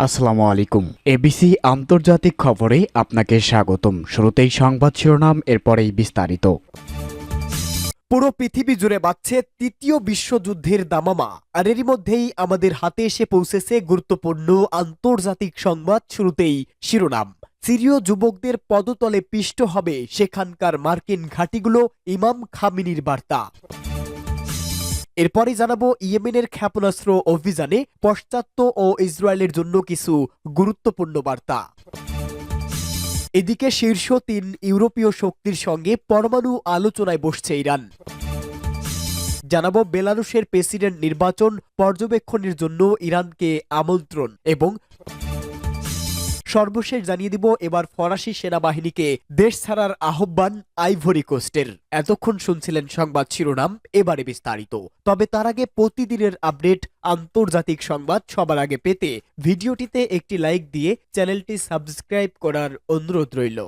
আসসালামু আলাইকুম। এবিসি আন্তর্জাতিক খবরে আপনাকে স্বাগতম। শুরুতেই সংবাদ শিরোনাম, এরপরেই বিস্তারিত। পুরো পৃথিবী জুড়ে বাজছে তৃতীয় বিশ্বযুদ্ধের দামামা, আর এরই মধ্যেই আমাদের হাতে এসে পৌঁছেছে গুরুত্বপূর্ণ আন্তর্জাতিক সংবাদ। শুরুতেই শিরোনাম। সিরীয় যুবকদের পদতলে পিষ্ট হবে সেখানকার মার্কিন ঘাঁটিগুলো, ইমাম খামেনির বার্তা। এরপরই জানাবো ইয়েমেনের ক্ষেপণাস্ত্র অভিযানে পাশ্চাত্য ও ইসরায়েলের জন্য কিছু গুরুত্বপূর্ণ বার্তা। এদিকে শীর্ষ ৩ ইউরোপীয় শক্তির সঙ্গে পরমাণু আলোচনায় বসছে ইরান। জানাবো বেলারুশের প্রেসিডেন্ট নির্বাচন পর্যবেক্ষণের জন্য ইরানকে আমন্ত্রণ, এবং সর্বশেষ জানিয়ে দিব এবার ফরাসি সেনাবাহিনীকে দেশ ছাড়ার আহ্বান আইভরি কোস্টের। এতক্ষণ শুনছিলেন সংবাদ শিরোনাম, এবারে বিস্তারিত। তবে তার আগে প্রতিদিনের আপডেট আন্তর্জাতিক সংবাদ সবার আগে পেতে ভিডিওটিতে একটি লাইক দিয়ে চ্যানেলটি সাবস্ক্রাইব করার অনুরোধ রইল।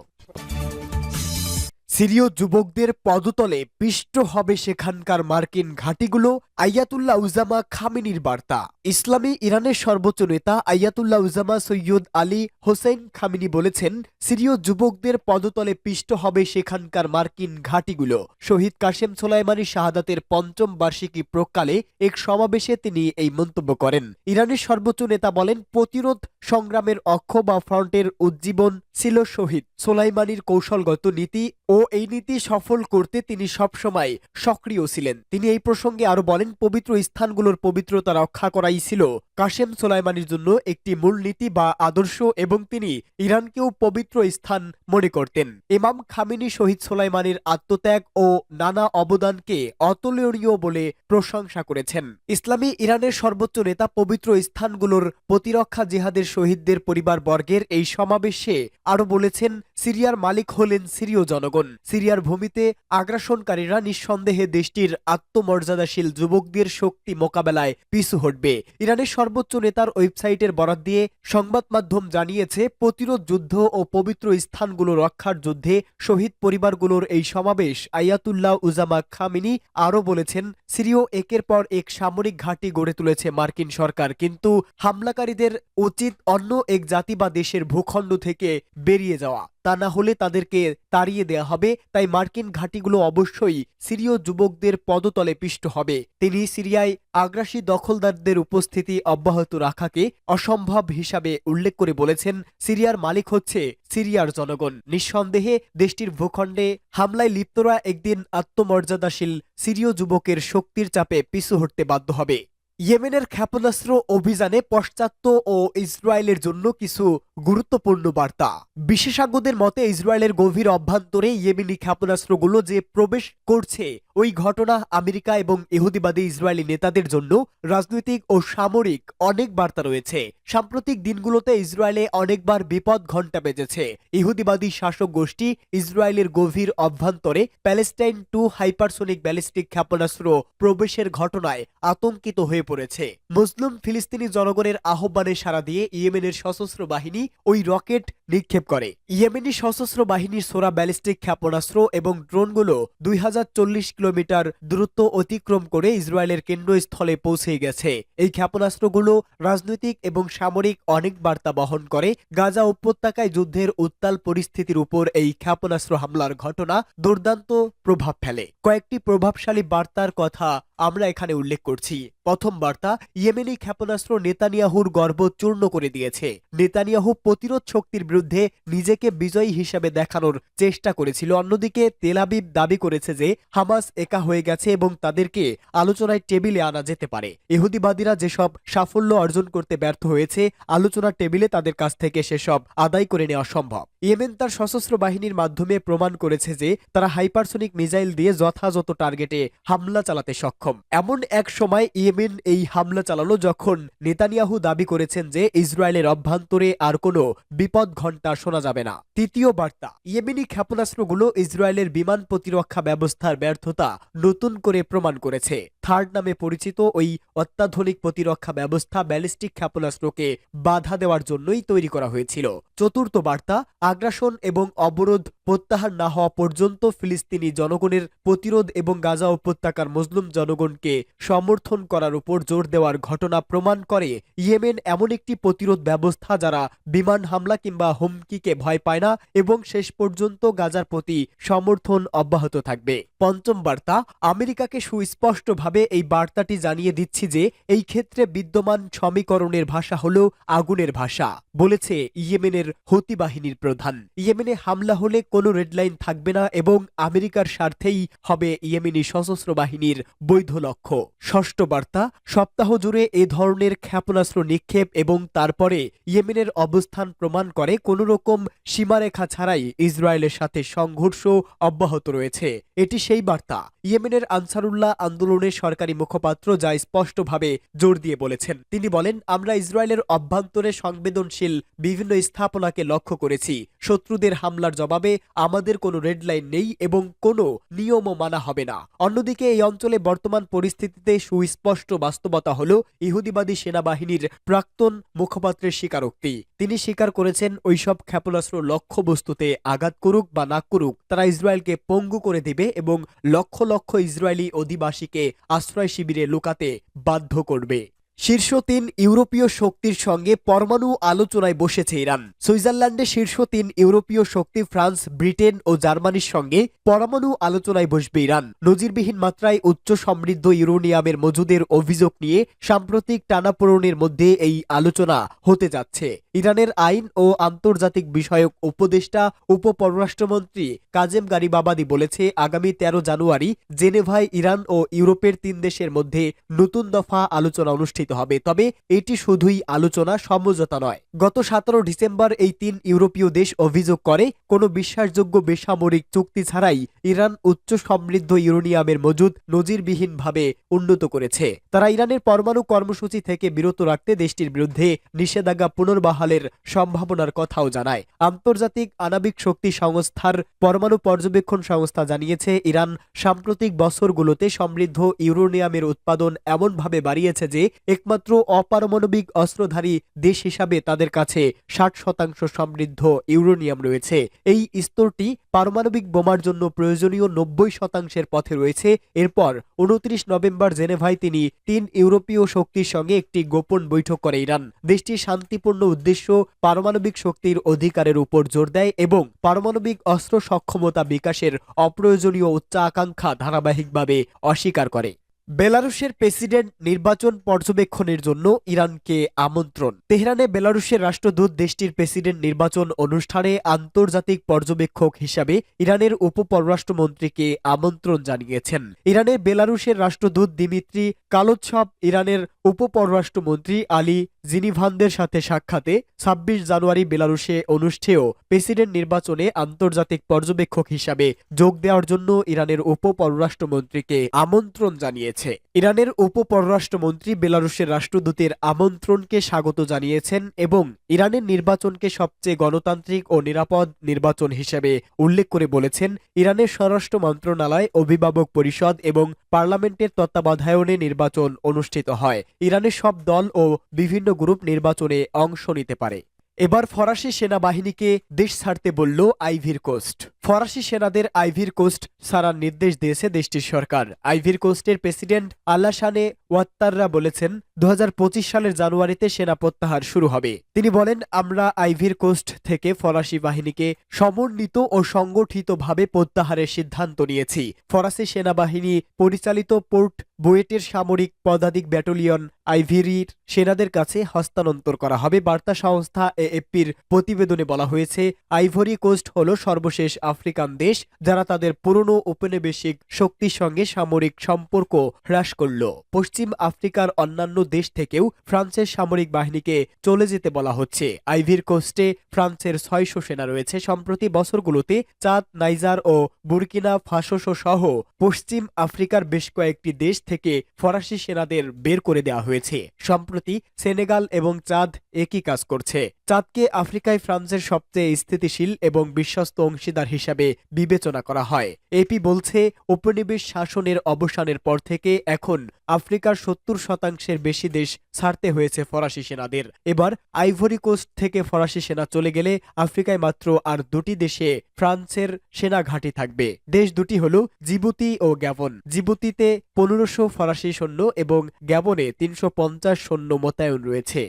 সিরীয় যুবকদের পদতলে পিষ্ট হবে সেখানকার মার্কিন ঘাঁটিগুলো, আয়াতুল্লাহ উজামা খামেনির বার্তা। ইসলামী ইরানের সর্বোচ্চ নেতা আয়াতুল্লাহ উজামা সৈয়দ আলী হোসেন খামেনি বলেছেন, সিরীয় যুবকদের পদতলে পিষ্ট হবে সেখানকার মার্কিন ঘাঁটিগুলো। শহীদ কাশেম সোলাইমানির শাহাদাতের ৫ম বার্ষিকী প্রকালে এক সমাবেশে তিনি এই মন্তব্য করেন। ইরানের সর্বোচ্চ নেতা বলেন, প্রতিরোধ সংগ্রামের অক্ষ বা ফ্রন্টের উজ্জীবন ছিল শহীদ সোলাইমানির কৌশলগত নীতি, ও এই নীতি সফল করতে তিনি সবসময় সক্রিয় ছিলেন। তিনি এই প্রসঙ্গে আরো বলেন, পবিত্র স্থানগুলোর পবিত্রতা রক্ষা করাই ছিল কাশেম সোলাইমানির জন্য একটি মূলনীতি বা আদর্শ, এবং তিনি ইরানকেও পবিত্র স্থান মনে করতেন। ইমাম খামেনি শহীদ সোলাইমানির আত্মত্যাগ ও নানা অবদানকে অতুলনীয় বলে প্রশংসা করেছেন। ইসলামী ইরানের সর্বোচ্চ নেতা পবিত্র স্থানগুলোর প্রতিরক্ষা জিহাদের শহীদদের পরিবারবর্গের এই সমাবেশে আরো বলেছেন, সিরিয়ার মালিক হলেন সিরীয় জনগণ। সিরিয়ার ভূমিতে আগ্রাসনকারীরা নিঃসন্দেহে দেশটির আত্মমর্যাদাশীল যুবকদের শক্তি মোকাবেলায় পিছু হটবে। ইরানের সর্বোচ্চ নেতার ওয়েবসাইটের বরাত দিয়ে সংবাদ মাধ্যম জানিয়েছে, প্রতিরোধ যুদ্ধ ও পবিত্র স্থানগুলো রক্ষার যুদ্ধে শহীদ পরিবারগুলোর এই সমাবেশ। আয়াতুল্লাহ উজামা খামেনি আরও বলেছেন, সিরিয় একের পর এক সামরিক ঘাঁটি গড়ে তুলেছে মার্কিন সরকার, কিন্তু হামলাকারীদের উচিত অন্য এক জাতি বা দেশের ভূখণ্ড থেকে বেরিয়ে যাওয়া, তা না হলে তাদেরকে তাড়িয়ে দেয়া হবে। তাই মার্কিন ঘাঁটিগুলো অবশ্যই সিরীয় যুবকদের পদতলে পিষ্ট হবে। তিনি সিরিয়ায় আগ্রাসী দখলদারদের উপস্থিতি অব্যাহত রাখাকে অসম্ভব হিসাবে উল্লেখ করে বলেছেন, সিরিয়ার মালিক হচ্ছে সিরিয়ার জনগণ। নিঃসন্দেহে দেশটির ভূখণ্ডে হামলায় লিপ্তরা একদিন আত্মমর্যাদাশীল সিরীয় যুবকের শক্তির চাপে পিছু হটতে বাধ্য হবে। ইয়েমেনের ক্ষেপণাস্ত্র অভিযানে পাশ্চাত্য ও ইসরায়েলের জন্য কিছু গুরুত্বপূর্ণ বার্তা। বিশেষজ্ঞদের মতে, ইসরায়েলের গভীর অভ্যন্তরে ইয়েমেনি ক্ষেপণাস্ত্রগুলো যে প্রবেশ করছে, ওই ঘটনা আমেরিকা এবং ইহুদিবাদী ইসরায়েলি নেতাদের জন্য রাজনৈতিক ও সামরিক অনেক বার্তা রয়েছে। সাম্প্রতিক দিনগুলোতে ইসরায়েলে অনেকবার বিপদ ঘণ্টা বেজেছে। ইহুদিবাদী শাসক গোষ্ঠী ইসরায়েলের গভীর অভ্যন্তরে প্যালেস্টাইন 2 হাইপারসোনিক ব্যালিস্টিক ক্ষেপণাস্ত্র প্রবেশের ঘটনায় আতঙ্কিত হয়ে পড়েছে। মুসলিম ফিলিস্তিনি জনগণের আহ্বানে সাড়া দিয়ে ইয়েমেনের সশস্ত্র বাহিনী ওই রকেট নিক্ষেপ করে। ইয়েমেনি সশস্ত্র বাহিনীর ছোড়া ব্যালিস্টিক ক্ষেপণাস্ত্র এবং ড্রোনগুলো 2040 কিলোমিটার দূরত্ব অতিক্রম করে ইসরায়েলের কেন্দ্রস্থলে পৌঁছে গেছে। এই ক্ষেপণাস্ত্রগুলো রাজনৈতিক এবং সামরিক অনেক বার্তা বহন করে। গাজা উপত্যকায় যুদ্ধের উত্তাল পরিস্থিতির উপর এই ক্ষেপণাস্ত্র হামলার ঘটনা দুর্দান্ত প্রভাব ফেলে। কয়েকটি প্রভাবশালী বার্তার কথা আমরা এখানে উল্লেখ করছি। প্রথম বার্তা, ইয়েমেনি ক্ষেপণাস্ত্র নেতানিয়াহুর গর্ব চূর্ণ করে দিয়েছে। নেতানিয়াহু প্রতিরোধ শক্তির বিরুদ্ধে নিজেকে বিজয়ী হিসেবে দেখানোর চেষ্টা করেছিল। অন্যদিকে তেল আবিব দাবি করেছে যে হামাস একা হয়ে গেছে এবং তাদেরকে আলোচনায় টেবিলে আনা যেতে পারে। ইহুদিবাদীরা যেসব সাফল্য অর্জন করতে ব্যর্থ হয়েছে, আলোচনার টেবিলে তাদের কাছ থেকে সেসব আদায় করে নেওয়া সম্ভব। ইয়েমেন তার সশস্ত্র বাহিনীর মাধ্যমে প্রমাণ করেছে যে তারা হাইপারসোনিক মিসাইল দিয়ে যথাযথ টার্গেটে হামলা চালাতে সক্ষম। এমন এক সময় ইয়েমেন এই হামলা চালালো যখন নেতানিয়াহু দাবি করেছেন যে ইসরায়েলের অভ্যন্তরে আর কোনো বিপদ ঘণ্টা শোনা যাবে না। তৃতীয় বার্তা, ইয়েমেনি ক্ষেপণাস্ত্রগুলো ইসরায়েলের বিমান প্রতিরক্ষা ব্যবস্থার ব্যর্থতা নতুন করে প্রমাণ করেছে। থার্ড নামে পরিচিত ওই অত্যাধুনিক প্রতিরক্ষা ব্যবস্থা ব্যালিস্টিক ক্ষেপণাস্ত্রকে বাধা দেওয়ার জন্যই তৈরি করা হয়েছিল। চতুর্থ বার্তা, আগ্রাসন এবং অবরোধ প্রত্যাহার না হওয়া পর্যন্ত ফিলিস্তিনি জনগণের প্রতিরোধ এবং গাজা উপত্যকার মুসলিম জনগণকে সমর্থন করার উপর জোর দেওয়ার ঘটনা প্রমাণ করে ইয়েমেন এমন একটি প্রতিরোধ ব্যবস্থা যারা বিমান হামলা কিংবা হুমকিকে ভয় পায় না এবং শেষ পর্যন্ত গাজার প্রতি সমর্থন অব্যাহত থাকবে। পঞ্চম বার্তা, আমেরিকাকে সুস্পষ্টভাবে এই বার্তাটি জানিয়ে দিচ্ছি যে এই ক্ষেত্রে বিদ্যমান সমীকরণের ভাষা হল আগুনের ভাষা, বলেছে ইয়েমেনের হুতি বাহিনীর প্রধান। ইয়েমেনে হামলা হলে কোনো রেডলাইন থাকবে না এবং আমেরিকার স্বার্থেই হবে ইয়েমেনি সশস্ত্র বাহিনীর বৈধ লক্ষ্য। ষষ্ঠ বার্তা, সপ্তাহ জুড়ে এ ধরনের ক্ষেপণাস্ত্র নিক্ষেপ এবং তারপরে ইয়েমেনের অবস্থান প্রমাণ করে কোনো রকম সীমারেখা ছাড়াই ইসরায়েলের সাথে সংঘর্ষ অব্যাহত রয়েছে। এটি সেই বার্তা ইয়েমেনের আনসারুল্লাহ আন্দোলনের সরকারি মুখপাত্র যা স্পষ্টভাবে জোর দিয়ে বলেছেন। তিনি বলেন, আমরা ইসরায়েলের অভ্যন্তরে সংবেদনশীল বিভিন্ন স্থাপনাকে লক্ষ্য করেছি। শত্রুদের হামলার জবাবে আমাদের কোনো রেডলাইন নেই এবং কোনো নিয়মও মানা হবে না। অন্যদিকে এই অঞ্চলে বর্তমান পরিস্থিতিতে সুস্পষ্ট বাস্তবতা হল ইহুদিবাদী সেনাবাহিনীর প্রাক্তন মুখপাত্রের স্বীকারোক্তি। তিনি স্বীকার করেছেন ওইসব ক্ষেপণাস্ত্র লক্ষ্যবস্তুতে আঘাত করুক বা না করুক তারা ইসরায়েলকে পঙ্গু করে দেবে এবং লক্ষ লক্ষ ইসরায়েলি অধিবাসীকে আশ্রয় শিবিরে লুকাতে বাধ্য করবে। শীর্ষ ৩ ইউরোপীয় শক্তির সঙ্গে পরমাণু আলোচনায় বসেছে ইরান। সুইজারল্যান্ডে শীর্ষ ৩ ইউরোপীয় শক্তি ফ্রান্স, ব্রিটেন ও জার্মানির সঙ্গে পরমাণু আলোচনায় বসবে ইরান। নজিরবিহীন মাত্রায় উচ্চ সমৃদ্ধ ইউরেনিয়ামের মজুদের অভিযোগ নিয়ে সাম্প্রতিক টানাপোড়েনের মধ্যে এই আলোচনা হতে যাচ্ছে। ইরানের আইন ও আন্তর্জাতিক বিষয়ক উপদেষ্টা উপপররাষ্ট্রমন্ত্রী কাজেম গারিবাবাদি বলেছে, আগামী ১৩ জানুয়ারি জেনেভায় ইরান ও ইউরোপের ৩ দেশের মধ্যে নতুন দফা আলোচনা অনুষ্ঠিত হবে। তবে এটি শুধুই আলোচনা, সমঝোতা নয়। গত ১৭ ডিসেম্বর এই ৩ ইউরোপীয় দেশ অভিযোগ করে কোনো বিশ্বাসযোগ্য বেসামরিক চুক্তি ছাড়াই ইরান উচ্চ সমৃদ্ধ ইউরেনিয়ামের মজুদ নজিরবিহীনভাবে উন্নত করেছে। তারা ইরানের পরমাণু কর্মসূচি থেকে বিরত রাখতে দেশটির বিরুদ্ধে নিষেধাজ্ঞা পুনর্বহালের সম্ভাবনার কথাও জানায়। আন্তর্জাতিক আণবিক শক্তি সংস্থার পরমাণু পর্যবেক্ষণ সংস্থা জানিয়েছে, ইরান সাম্প্রতিক বছরগুলোতে সমৃদ্ধ ইউরেনিয়ামের উৎপাদন এমনভাবে বাড়িয়েছে যে একমাত্র অপারমাণবিক অস্ত্রধারী দেশ হিসাবে তাদের কাছে ৬০% সমৃদ্ধ ইউরেনিয়াম রয়েছে। এই স্তরটি পারমাণবিক বোমার জন্য প্রয়োজনীয় ৯০% পথে রয়েছে। এরপর ২৯ নভেম্বর জেনেভায় তিনি ৩ ইউরোপীয় শক্তির সঙ্গে একটি গোপন বৈঠক করে ইরান দেশটির শান্তিপূর্ণ উদ্দেশ্য পারমাণবিক শক্তির অধিকারের উপর জোর দেয় এবং পারমাণবিক অস্ত্র সক্ষমতা বিকাশের অপ্রয়োজনীয় উচ্চাকাঙ্ক্ষা ধারাবাহিকভাবে অস্বীকার করে। বেলারুশের প্রেসিডেন্ট নির্বাচন পর্যবেক্ষণের জন্য ইরানকে আমন্ত্রণ। তেহরানে বেলারুশের রাষ্ট্রদূত দেশটির প্রেসিডেন্ট নির্বাচন অনুষ্ঠানে আন্তর্জাতিক পর্যবেক্ষক হিসাবে ইরানের উপপররাষ্ট্রমন্ত্রীকে আমন্ত্রণ জানিয়েছেন। ইরানের বেলারুশের রাষ্ট্রদূত দিমিত্রি কালোৎসব ইরানের উপপররাষ্ট্রমন্ত্রী আলী জিনিভানদের সাথে সাক্ষাতে ২৬ জানুয়ারি বেলারুশে অনুষ্ঠেয় প্রেসিডেন্ট নির্বাচনে আন্তর্জাতিক পর্যবেক্ষক হিসাবে যোগ দেওয়ার জন্য ইরানের উপপররাষ্ট্রমন্ত্রীকে আমন্ত্রণ জানিয়েছে। ইরানের উপপররাষ্ট্রমন্ত্রী বেলারুশের রাষ্ট্রদূতের আমন্ত্রণকে স্বাগত জানিয়েছেন এবং ইরানের নির্বাচনকে সবচেয়ে গণতান্ত্রিক ও নিরাপদ নির্বাচন হিসেবে উল্লেখ করে বলেছেন, ইরানের স্বরাষ্ট্র মন্ত্রণালয়, অভিভাবক পরিষদ এবং পার্লামেন্টের তত্ত্বাবধায়নে নির্বাচন অনুষ্ঠিত হয়। ইরানের সব দল ও বিভিন্ন গ্রুপ নির্বাচনে অংশ নিতে পারে। এবার ফরাসি সেনাবাহিনীকে দেশ ছাড়তে বলল আইভির কোস্ট। ফরাসি সেনাদের আইভির কোস্ট ছাড়ার নির্দেশ দিয়েছে দেশটির সরকার। আইভির কোস্টের প্রেসিডেন্ট আলাসানে ওয়াত্তাররা বলেছেন, ২০২৫ সালের জানুয়ারিতে সেনা প্রত্যাহার শুরু হবে। তিনি বলেন, আমরা আইভির কোস্ট থেকে ফরাসি বাহিনীকে সমন্বিত ও সংগঠিতভাবে প্রত্যাহারের সিদ্ধান্ত নিয়েছি। ফরাসি সেনাবাহিনী পরিচালিত পোর্ট বুয়েটের সামরিক পদাতিক ব্যাটালিয়ন আইভিরির সেনাদের কাছে হস্তান্তর করা হবে। বার্তা সংস্থা এএফপির প্রতিবেদনে বলা হয়েছে, আইভরি কোস্ট হল সর্বশেষ আফ্রিকান দেশ যারা তাদের পুরনো ঔপনিবেশিক শক্তির সঙ্গে সামরিক সম্পর্ক হ্রাস করল। পশ্চিম আফ্রিকার অন্যান্য দেশ থেকেও ফ্রান্সের সামরিক বাহিনীকে চলে যেতে বলা হচ্ছে। আইভির কোস্টে ফ্রান্সের ৬০০ সেনা রয়েছে। সম্প্রতি বছরগুলোতে চাদ, নাইজার ও বুরকিনা ফাসো সহ পশ্চিম আফ্রিকার বেশ কয়েকটি দেশ থেকে ফরাসি সেনাদের বের করে দেওয়া হয়েছে। সম্প্রতি সেনেগাল এবং চাদ একই কাজ করছে। চাঁদকে আফ্রিকায় ফ্রান্সের সবচেয়ে স্থিতিশীল এবং বিশ্বস্ত অংশীদার হিসাবে বিবেচনা করা হয়। এপি বলছে, উপনিবেশ শাসনের অবসানের পর থেকে এখন আফ্রিকার 70% বেশি দেশ ছাড়তে হয়েছে ফরাসি সেনাদের। এবার আইভরি কোস্ট থেকে ফরাসি সেনা চলে গেলে আফ্রিকায় মাত্র আর 2টি দেশে ফ্রান্সের সেনা ঘাঁটি থাকবে। দেশ দুটি হল জিবুতি ও গ্যাবন। জিবুতিতে 1500 ফরাসি সৈন্য এবং গ্যাবনে 350 সৈন্য মোতায়েন রয়েছে।